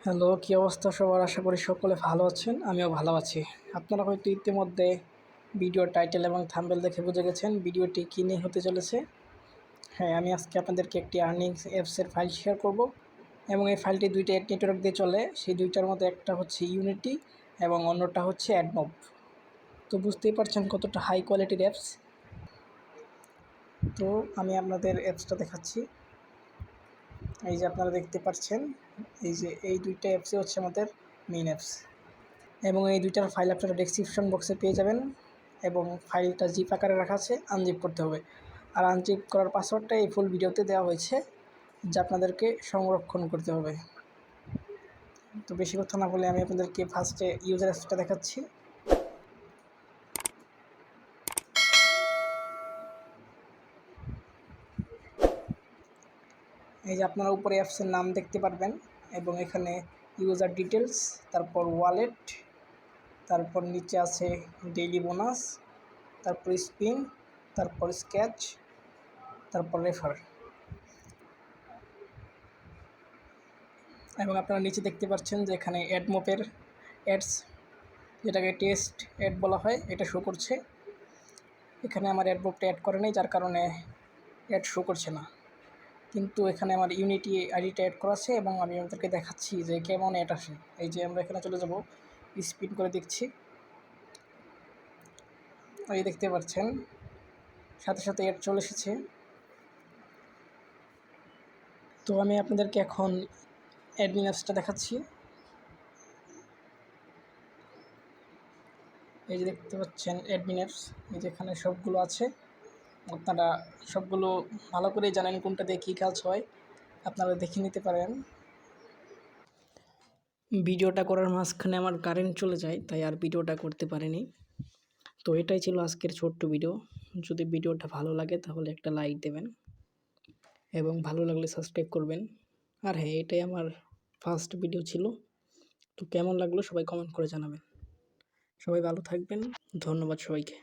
Hello, কী অবস্থা সবার? আশা করি সকলে ভালো আছেন। আমিও ভালো আছি। আপনারা হয়তো ইতিমধ্যে ভিডিওর টাইটেল এবং থাম্বনেল দেখে বুঝে গেছেন ভিডিওটি কী নিয়ে হতে চলেছে। হ্যাঁ, আমি আজকে আপনাদেরকে একটি আর্নিংস অ্যাপসের ফাইল শেয়ার করব এবং এই ফাইলটি দুইটা নেটওয়ার্ক দিয়ে চলে। সেই দুইটার মধ্যে একটা হচ্ছে ইউনিটি এবং অন্যটা হচ্ছে অ্যাডমব। তো বুঝতেই পারছেন কতটা হাই কোয়ালিটির অ্যাপস। তো আমি আপনাদের অ্যাপসটা দেখাচ্ছি। এই যে আপনারা দেখতে পাচ্ছেন, এই দুইটা অ্যাপসই হচ্ছে আমাদের মেইন অ্যাপস এবং এই দুইটার ফাইল আপনারা ডেসক্রিপশন বক্সে পেয়ে যাবেন এবং ফাইলটা জিপ আকারে রাখা আছে, আনজিপ করতে হবে। আর আনজিপ করার পাসওয়ার্ডটা এই ফুল ভিডিওতে দেওয়া হয়েছে, যা আপনাদেরকে সংরক্ষণ করতে হবে। তো বেশি কথা না বলে আমি আপনাদেরকে ফার্স্টে ইউজার অ্যাপসটা দেখাচ্ছি। এই যে আপনারা উপরে অ্যাপসের নাম দেখতে পারবেন এবং এখানে ইউজার ডিটেলস, তারপর ওয়ালেট, তারপর নিচে আছে ডেইলি বোনাস, তারপর স্পিন, তারপর স্কেচ, তারপর রেফার। এবং আপনারা নিচে দেখতে পাচ্ছেন যে এখানে অ্যাডমপের অ্যাডস, যেটাকে টেস্ট অ্যাড বলা হয়, এটা শো করছে। এখানে আমার অ্যাডমপটা অ্যাড করে নেই, যার কারণে অ্যাড শো করছে না, কিন্তু এখানে আমার ইউনিটি আইডিটা অ্যাড করা আছে এবং আমি আপনাদেরকে দেখাচ্ছি যে কেমন অ্যাড আসে। এই যে আমরা এখানে চলে যাব, স্পিন করে দেখছি। এই দেখতে পাচ্ছেন সাথে সাথে অ্যাড চলে এসেছে। তো আমি আপনাদেরকে এখন অ্যাডমিন অ্যাপসটা দেখাচ্ছি। এই যে দেখতে পাচ্ছেন অ্যাডমিন অ্যাপস, এই যে এখানে সবগুলো আছে। আপনারা সবগুলো ভালো করেই জানেন কোনটা দিয়ে কী কাজ হয়, আপনারা দেখে নিতে পারেন। ভিডিওটা করার মাঝখানে আমার কারেন্ট চলে যায়, তাই আর ভিডিওটা করতে পারিনি। তো এটাই ছিল আজকের ছোট্ট ভিডিও। যদি ভিডিওটা ভালো লাগে তাহলে একটা লাইক দেবেন এবং ভালো লাগলে সাবস্ক্রাইব করবেন। আর হ্যাঁ, এটাই আমার ফার্স্ট ভিডিও ছিল। তো কেমন লাগলো সবাই কমেন্ট করে জানাবেন। সবাই ভালো থাকবেন। ধন্যবাদ সবাইকে।